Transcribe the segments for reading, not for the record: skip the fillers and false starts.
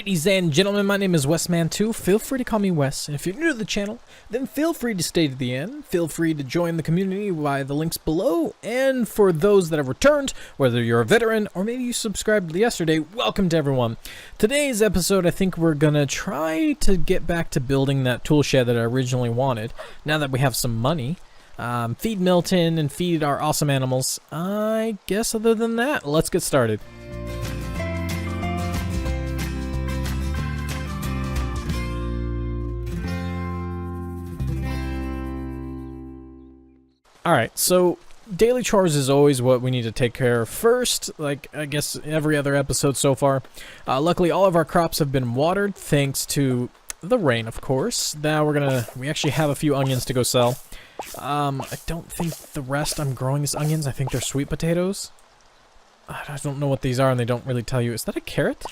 Ladies and gentlemen, my name is Wesman2. Feel free to call me Wes. And if you're new to the channel, then feel free to stay to the end. Feel free to join the community via the links below. And for those that have returned, whether you're a veteran or maybe you subscribed yesterday, welcome to everyone. Today's episode, I think we're going to try to get back to building that tool shed that I originally wanted. Now that we have some money. Feed Milton and feed our awesome animals. I guess other than that, let's get started. Alright, so daily chores is always what we need to take care of first, like I guess every other episode so far. Luckily all of our crops have been watered thanks to the rain, of course. Now we actually have a few onions to go sell. I don't think the rest I'm growing is onions. I think they're sweet potatoes. I don't know what these are and they don't really tell you. Is that a carrot?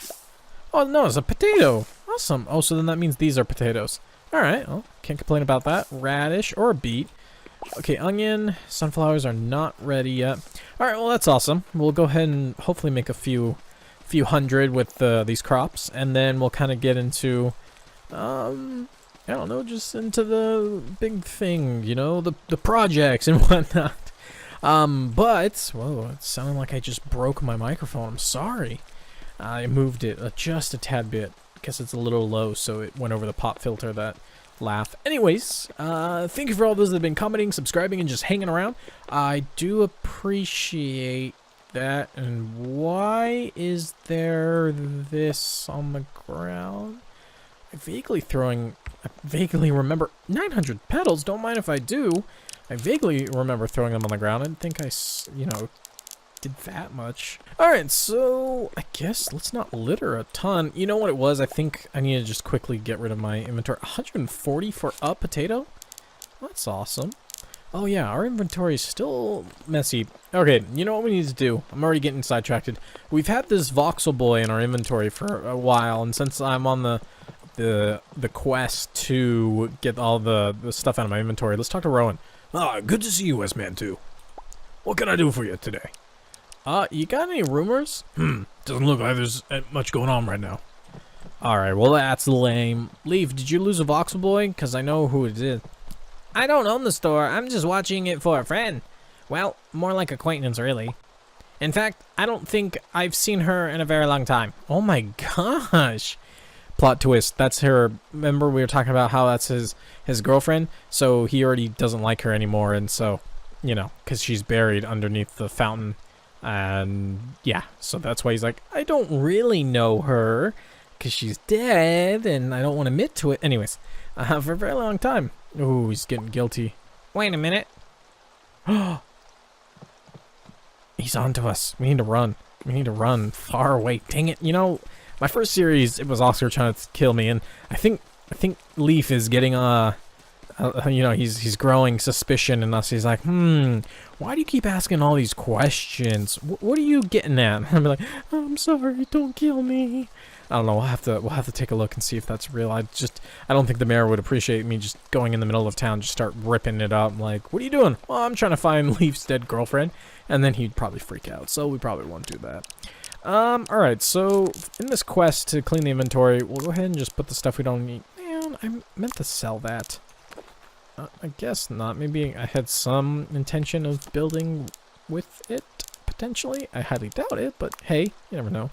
Oh no, it's a potato. Awesome. Oh, so then that means these are potatoes. Alright, well, can't complain about that. Radish or a beet. Okay, onion, sunflowers are not ready yet. Alright, well that's awesome. We'll go ahead and hopefully make a few hundred with these crops. And then we'll kind of get into, I don't know, just into the big thing, you know, the projects and whatnot. But, whoa, it sounded like I just broke my microphone. I'm sorry. I moved it just a tad bit. I guess it's a little low, so it went over the pop filter that laugh. Anyways, thank you for all those that have been commenting, subscribing, and just hanging around. I do appreciate that. And why is there this on the ground? I vaguely remember 900 petals. Don't mind if I do. I vaguely remember throwing them on the ground. I didn't think I, you know, did that much. Alright, so I guess let's not litter a ton. You know what it was? I think I need to just quickly get rid of my inventory. 140 for a potato? That's awesome. Oh yeah, our inventory is still messy. Okay, you know what we need to do? I'm already getting sidetracked. We've had this voxel boy in our inventory for a while, and since I'm on the quest to get all the stuff out of my inventory, let's talk to Rowan. Ah, good to see you, Wesman2. What can I do for you today? You got any rumors? Doesn't look like there's much going on right now. Alright, well that's lame. Leaf, did you lose a voxel boy? Because I know who it is. I don't own the store, I'm just watching it for a friend. Well, more like acquaintance, really. In fact, I don't think I've seen her in a very long time. Oh my gosh! Plot twist, that's her. Remember we were talking about how that's his girlfriend? So he already doesn't like her anymore, and so, you know, because she's buried underneath the fountain. And yeah, so that's why he's like, I don't really know her because she's dead and I don't want to admit to it. Anyways, for a very long time. Ooh, he's getting guilty. Wait a minute. He's onto us. We need to run. We need to run far away. Dang it. You know, my first series, it was Oscar trying to kill me. And I think Leaf is getting, you know, he's growing suspicion in us. He's like, why do you keep asking all these questions? What are you getting at? I'm like, oh, I'm sorry, don't kill me. I don't know. We'll have to take a look and see if that's real. I don't think the mayor would appreciate me just going in the middle of town, just start ripping it up. Like, what are you doing? Well, I'm trying to find Leaf's dead girlfriend, and then he'd probably freak out. So we probably won't do that. All right. So in this quest to clean the inventory, we'll go ahead and just put the stuff we don't need. Man, I meant to sell that. I guess not. Maybe I had some intention of building with it, potentially. I highly doubt it, but hey, you never know.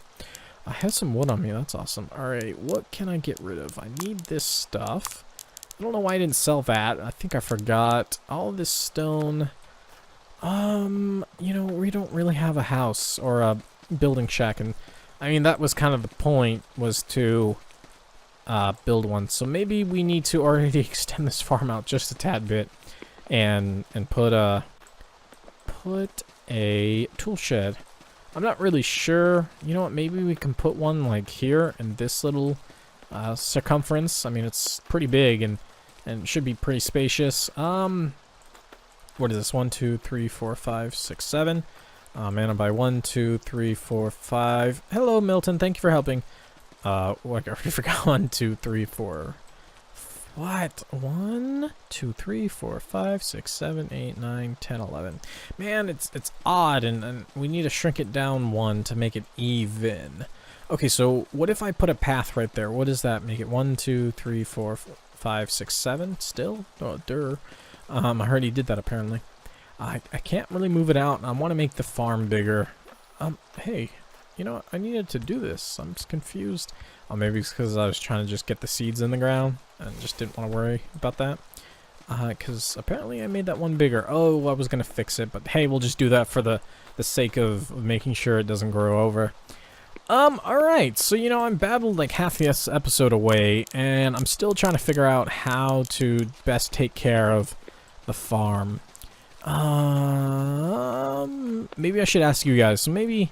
I have some wood on me. That's awesome. Alright, what can I get rid of? I need this stuff. I don't know why I didn't sell that. I think I forgot. All this stone. You know, we don't really have a house or a building shack, and I mean, that was kind of the point, was to build one. So maybe we need to already extend this farm out just a tad bit and put a tool shed. I'm not really sure. You know what? Maybe we can put one like here in this little circumference. I mean, it's pretty big and should be pretty spacious. What is this? 1, 2, 3, 4, 5, 6, 7. And by 1, 2, 3, 4, 5. Hello, Milton. Thank you for helping. I already forgot. 1, 2, 3, 4. What? 1, 2, 3, 4, 5, 6, 7, 8, 9, 10, 11. Man, it's odd, and we need to shrink it down 1 to make it even. Okay, so what if I put a path right there? What does that make it? 1, 2, 3, 4, 5, 6, 7 still? Oh, I heard he did that apparently. I can't really move it out. I want to make the farm bigger. Hey, you know what? I needed to do this. I'm just confused. Oh, maybe it's because I was trying to just get the seeds in the ground and just didn't want to worry about that. Because apparently I made that one bigger. Oh, I was going to fix it, but hey, we'll just do that for the sake of making sure it doesn't grow over. Alright, so you know, I'm babbled like half this episode away, and I'm still trying to figure out how to best take care of the farm. Maybe I should ask you guys. So maybe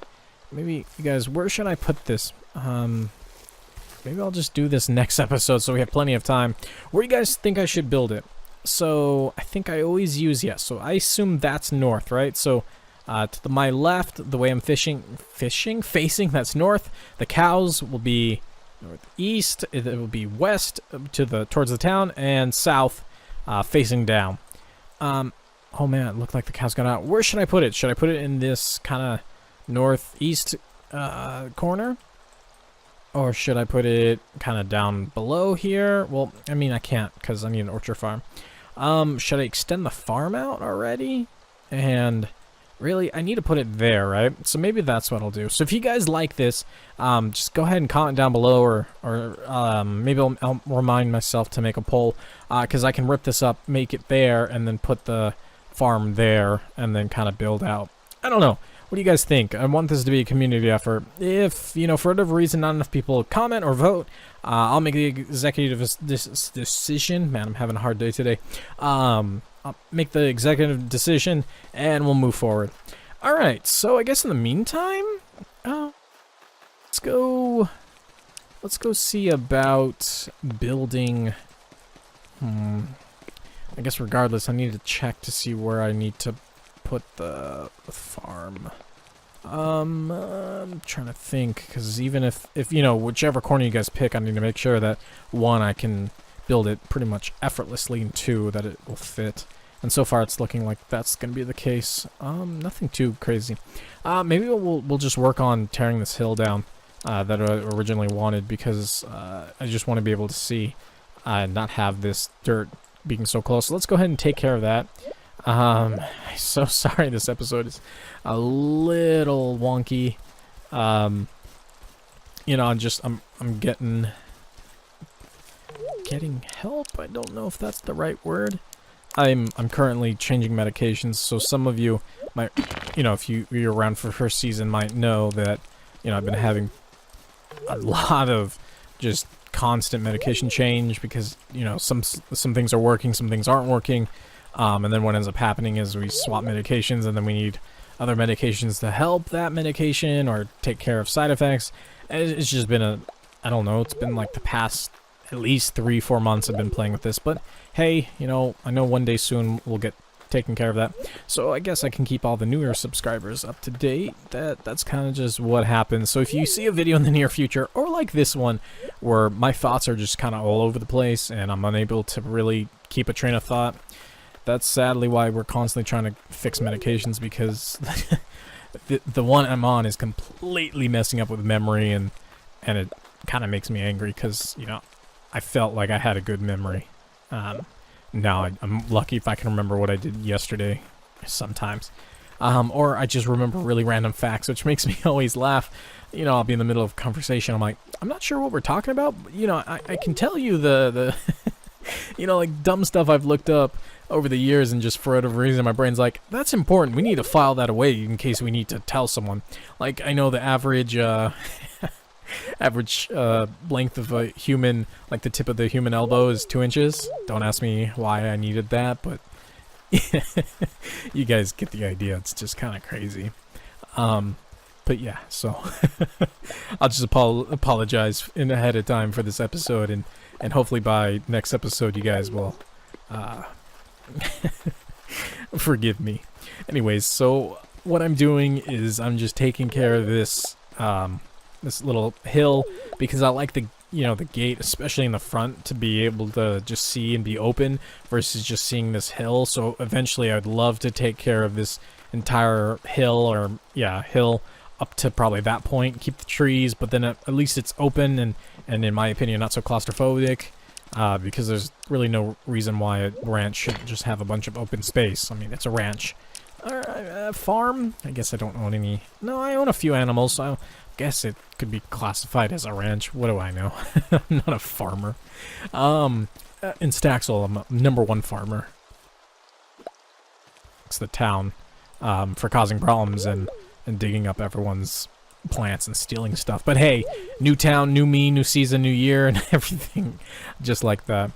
you guys, where should I put this? Maybe I'll just do this next episode so we have plenty of time. Where do you guys think I should build it? So, I think I always use, yes, so I assume that's north, right? So, to my left, the way I'm facing, that's north. The cows will be northeast, it will be west towards the town, and south, facing down. Oh man, it looked like the cows got out. Where should I put it? Should I put it in this kind of northeast corner? Or should I put it kind of down below here? Well, I mean, I can't because I need an orchard farm. Should I extend the farm out already? And really, I need to put it there, right? So maybe that's what I'll do. So if you guys like this, just go ahead and comment down below, or maybe I'll remind myself to make a poll, because I can rip this up, make it there, and then put the farm there, and then kind of build out. I don't know. What do you guys think? I want this to be a community effort. If, you know, for whatever reason, not enough people comment or vote, I'll make the executive decision. Man, I'm having a hard day today. I'll make the executive decision, and we'll move forward. All right, so I guess in the meantime, let's go see about building. I guess regardless, I need to check to see where I need to put the farm. I'm trying to think, because even if you know, whichever corner you guys pick, I need to make sure that one, I can build it pretty much effortlessly, and two, that it will fit. And so far, it's looking like that's gonna be the case. Nothing too crazy. Maybe we'll just work on tearing this hill down that I originally wanted, because I just want to be able to see and not have this dirt being so close. So let's go ahead and take care of that. I'm so sorry this episode is a little wonky. You know, I'm getting help. I don't know if that's the right word. I'm currently changing medications, so some of you might, you know, if you're around for first season, might know that, you know, I've been having a lot of just constant medication change, because, you know, some things are working, some things aren't working. And then what ends up happening is we swap medications, and then we need other medications to help that medication or take care of side effects. And it's just been I don't know, it's been like the past at least 3-4 months I've been playing with this. But hey, you know, I know one day soon we'll get taken care of that. So I guess I can keep all the newer subscribers up to date. That's kind of just what happens. So if you see a video in the near future, or like this one, where my thoughts are just kind of all over the place and I'm unable to really keep a train of thought, that's sadly why we're constantly trying to fix medications, because the one I'm on is completely messing up with memory, and it kind of makes me angry, because, you know, I felt like I had a good memory. Now I'm lucky if I can remember what I did yesterday sometimes. Or I just remember really random facts, which makes me always laugh. You know, I'll be in the middle of a conversation, I'm like, I'm not sure what we're talking about, but, you know, I can tell you the you know, like, dumb stuff I've looked up over the years, and just for whatever reason my brain's like, that's important, we need to file that away in case we need to tell someone. Like, I know the average average length of a human, like the tip of the human elbow, is 2 inches. Don't ask me why I needed that, but you guys get the idea. It's just kind of crazy. But yeah, so I'll just apologize in ahead of time for this episode, and hopefully by next episode you guys will forgive me. Anyways, so what I'm doing is I'm just taking care of this this little hill, because I like the gate, especially in the front, to be able to just see and be open versus just seeing this hill. So eventually I'd love to take care of this entire hill, or hill up to probably that point, keep the trees, but then at least it's open and in my opinion not so claustrophobic, because there's really no reason why a ranch should just have a bunch of open space. I mean, it's a ranch. Farm? I guess I don't own any. No, I own a few animals, so I guess it could be classified as a ranch. What do I know? I'm not a farmer. In Staxel, I'm a #1 farmer. It's the town, for causing problems and digging up everyone's plants and stealing stuff. But hey, new town, new me, new season, new year, and everything just like that.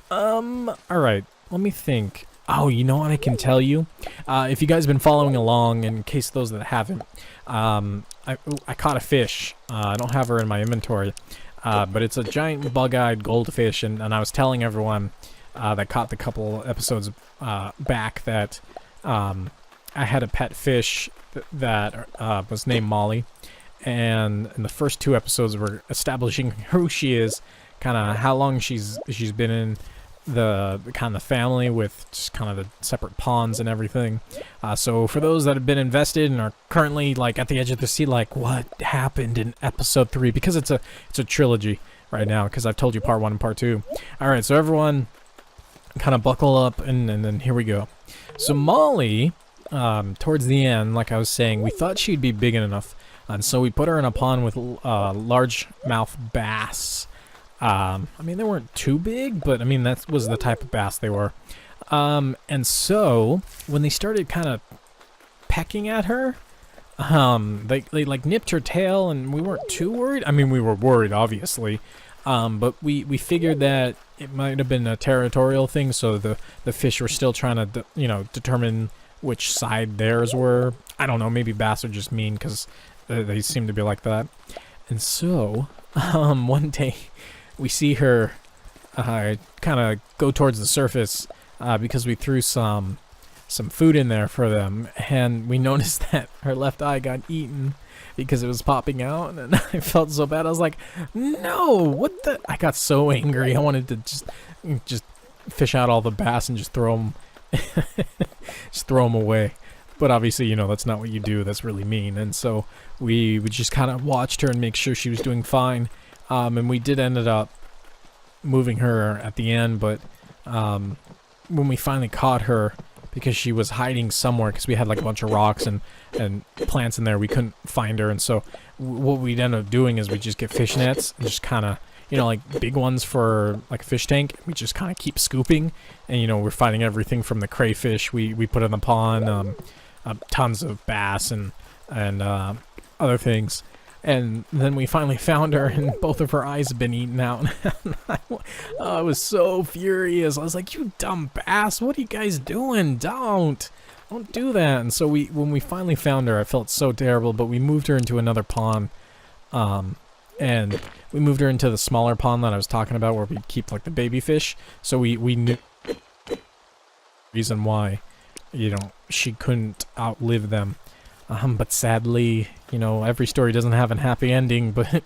Alright, let me think. Oh, you know what I can tell you? If you guys have been following along, in case those that haven't, I caught a fish. I don't have her in my inventory, but it's a giant bug-eyed goldfish, and I was telling everyone that caught the couple episodes back that I had a pet fish that was named Molly, and in the first 2 episodes we're establishing who she is, kind of how long she's been in the kind of family, with just kind of the separate ponds and everything. So for those that have been invested and are currently like at the edge of the seat, like what happened in episode 3, because it's a trilogy right now, because I've told you part 1 and part 2. All right, so everyone kind of buckle up, and then here we go. So Molly, towards the end, like I was saying, we thought she'd be big enough, and so we put her in a pond with largemouth bass. I mean, they weren't too big, but I mean, that was the type of bass they were. And so when they started kind of pecking at her, they like nipped her tail, and we weren't too worried. I mean, we were worried, obviously, but we figured that it might have been a territorial thing, so the fish were still trying to, determine which side theirs were. I don't know, maybe bass are just mean, because they seem to be like that. And so, one day, we see her kind of go towards the surface because we threw some food in there for them, and we noticed that her left eye got eaten because it was popping out, and I felt so bad. I was like, no, what the? I got so angry. I wanted to just fish out all the bass and just throw them away. But obviously, that's not what you do. That's really mean. And so we just kind of watched her and make sure she was doing fine. And we did ended up moving her at the end, but when we finally caught her, because she was hiding somewhere, because we had like a bunch of rocks and plants in there, we couldn't find her. And so what we'd end up doing is we just get fish nets and just kind of, like big ones for like a fish tank. We just kind of keep scooping, and we're finding everything from the crayfish we put in the pond, tons of bass and other things. And then we finally found her, and both of her eyes had been eaten out. I was so furious. I was like, you dumb bass, what are you guys doing? Don't do that. And so when we finally found her, I felt so terrible, but we moved her into another pond. And we moved her into the smaller pond that I was talking about, where we keep like the baby fish. So we knew the reason why, she couldn't outlive them. But sadly, every story doesn't have a happy ending, but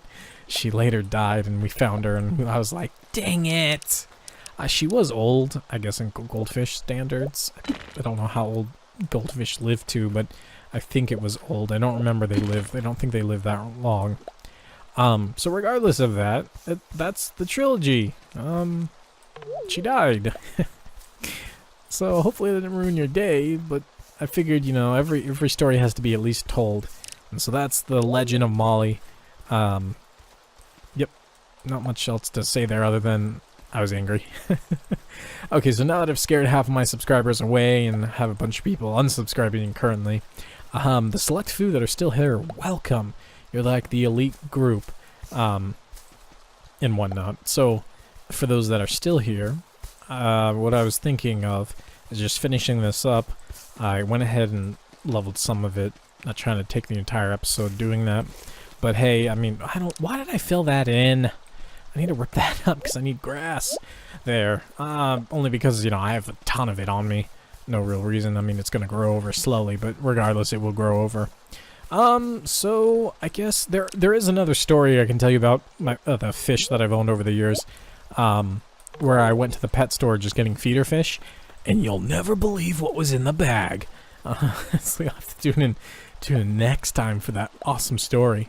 she later died, and we found her, and I was like, dang it! She was old, I guess, in goldfish standards. I don't know how old goldfish live to, but I think it was old. I don't remember I don't think they lived that long. So regardless of that, that's the trilogy. She died. So hopefully that didn't ruin your day, but I figured, every story has to be at least told. And so that's the legend of Molly. Yep, not much else to say there other than I was angry. Okay, so now that I've scared half of my subscribers away and have a bunch of people unsubscribing currently, the select few that are still here, welcome. You're like the elite group, and whatnot. So, for those that are still here, what I was thinking of is just finishing this up. I went ahead and leveled some of it, not trying to take the entire episode doing that. But hey, I mean, why did I fill that in? I need to rip that up because I need grass there. Only because, I have a ton of it on me. No real reason. I mean, it's going to grow over slowly, but regardless, it will grow over. So I guess there is another story I can tell you about the fish that I've owned over the years, where I went to the pet store just getting feeder fish, and you'll never believe what was in the bag. So you'll have to tune in next time for that awesome story.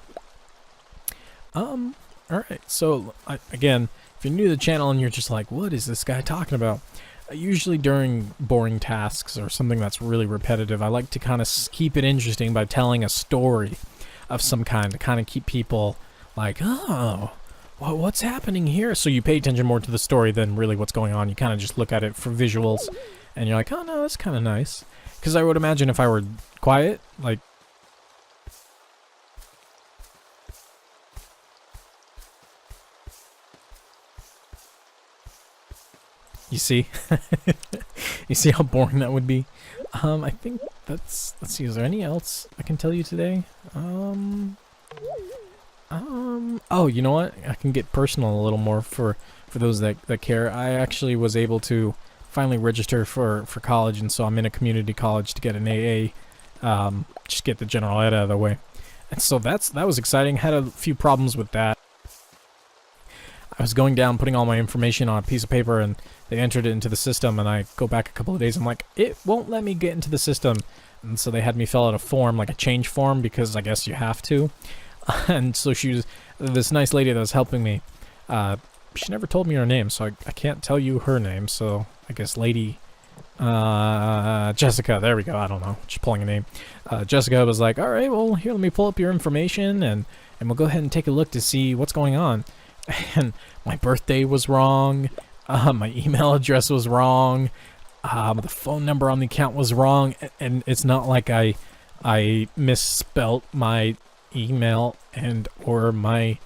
Alright, so, again, if you're new to the channel and you're just like, what is this guy talking about? Usually during boring tasks or something that's really repetitive, I like to kind of keep it interesting by telling a story of some kind to kind of keep people like, oh, what's happening here? So you pay attention more to the story than really what's going on. You kind of just look at it for visuals, and you're like, oh no, that's kind of nice. Because I would imagine if I were quiet, like, you see? You see how boring that would be? I think let's see, is there any else I can tell you today? Oh, you know what? I can get personal a little more for those that care. I actually was able to finally register for college, and so I'm in a community college to get an AA, just get the general ed out of the way. And so that was exciting. Had a few problems with that. I was going down, putting all my information on a piece of paper, and they entered it into the system, and I go back a couple of days, I'm like, it won't let me get into the system. And so they had me fill out a form, like a change form, because I guess you have to. And so she was, this nice lady that was helping me, she never told me her name, so I can't tell you her name, so I guess Lady Jessica, there we go, I don't know, just pulling a name. Jessica was like, alright, well, here, let me pull up your information, and we'll go ahead and take a look to see what's going on. And my birthday was wrong, my email address was wrong, the phone number on the account was wrong, and it's not like I misspelt my email and or my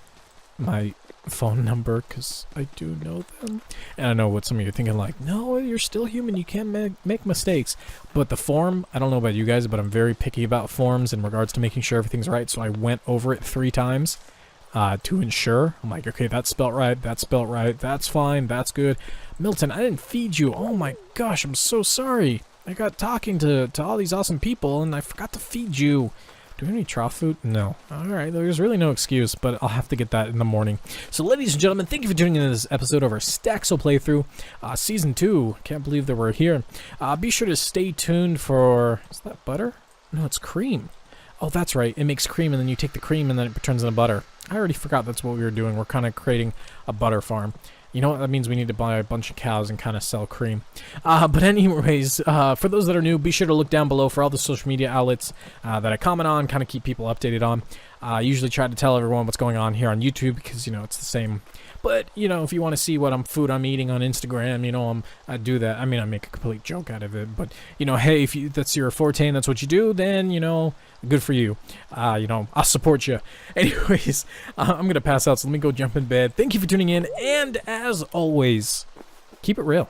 phone number, because I do know them. And I know what some of you are thinking, like, no, you're still human, you can't make mistakes. But the form, I don't know about you guys, but I'm very picky about forms in regards to making sure everything's right, so I went over it 3 times. To ensure. I'm like, okay, that's spelt right, that's fine, that's good. Milton, I didn't feed you. Oh my gosh, I'm so sorry. I got talking to all these awesome people, and I forgot to feed you. Do we have any trough food? No. Alright, there's really no excuse, but I'll have to get that in the morning. So ladies and gentlemen, thank you for tuning in to this episode of our Staxel playthrough. Season 2. Can't believe that we're here. Be sure to stay tuned for... Is that butter? No, it's cream. Oh, that's right. It makes cream, and then you take the cream, and then it turns into butter. I already forgot that's what we were doing. We're kind of creating a butter farm. You know what? That means we need to buy a bunch of cows and kind of sell cream. But anyways, for those that are new, be sure to look down below for all the social media outlets that I comment on, kind of keep people updated on. I usually try to tell everyone what's going on here on YouTube because, you know, it's the same. But, you know, if you want to see what food I'm eating on Instagram, you know, I do that. I mean, I make a complete joke out of it. But, you know, hey, if that's your forte and that's what you do, then, you know, good for you. You know, I'll support you. Anyways, I'm going to pass out, so let me go jump in bed. Thank you for tuning in. And as always, keep it real.